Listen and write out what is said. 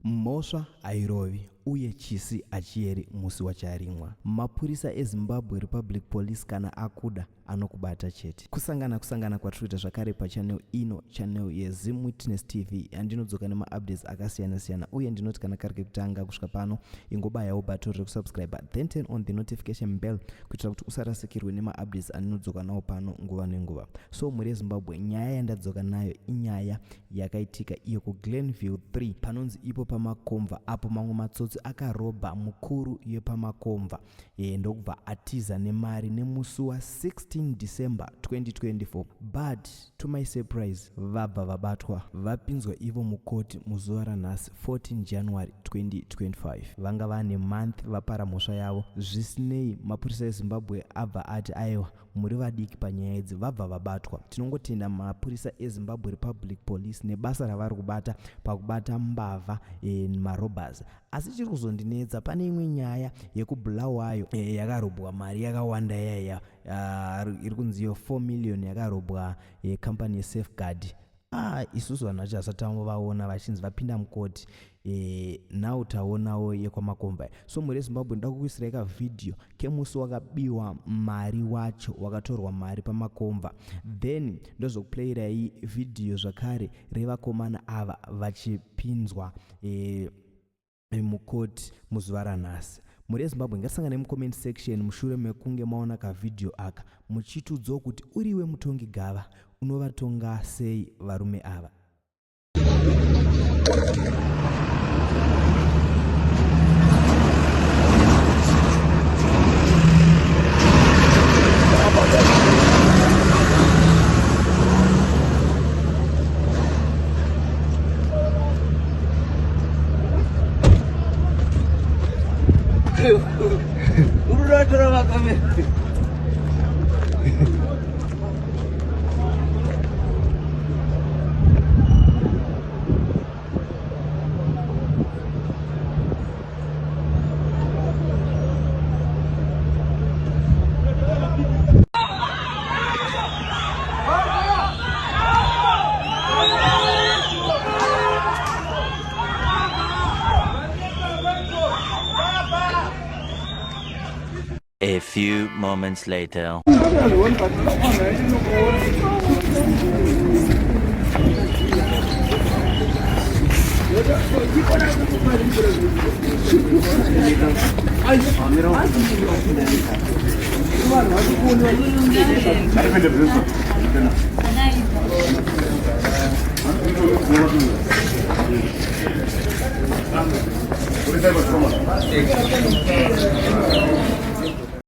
Mhosva airovi uye chisi achiyeri musi wacharimwa. Mapurisa eZimbabwe Republic Police kana akuda anokubata chete. Kusangana kwatiri zvakare pachannel ino, channel yeZim Witness TV, andinodzoka nema-updates akasiyana-siyana, uye ndinoti kana kari kutanga kusvika pano ingobayawo button rekusubscribe, then turn on the notification bell kuitira kuti usarasikirwe nema-updates andinodzoka nawo pano nguva nenguva. So muri Zimbabwe, nyaya yandadzoka nayo inyaya yakaitika iyo kuGlenville 3 panonzi ipo pamakomva, apo mamwe matsotsi akarobha mukuru yepamakomva ndokubva atiza nemari nemusi wa16 December 2024. But to my surprise, vabva vabatwa vapinzwa ivo mukoti muzuva ranhasi 14 January 2025. Vanga vane month vapara mhosva yavo. Zvisinei, mapurisa eZimbabwe abva ati aiwa muri vadiki panyaya idzi, vabva vabatwa. Tinongotenda mapurisa eZimbabwe Republic Police nebasa ravari kubata pakubata mbavha marobhers. Asi chiri kuzondinetsa, pane imwe nyaya yekubhulawayo yakarobhwa mari yakawanda yaya iri kunzi 4 million yakarobhwa company yeSafeguard. Isusu vanhu vacho hasatango vaona vachinzi vapinda mukoti. Now taonawo yekwamakomva. So muri Zimbabwe ndoda kukuisirai kavidhio kemusi wakabiwa mari wacho, wakatorwa mari pamakomva. Then ndozokuplayirai vidhio zvakare revakomana ava vachipinzwa mukoti muzuva ranhasi. Muri Zimbabwe ngatisangane mucomment section mushure mekunge maona kavidhio aka muchitudzawo kuti uriwe mutongi gava unovatonga sei varume ava. A few moments later.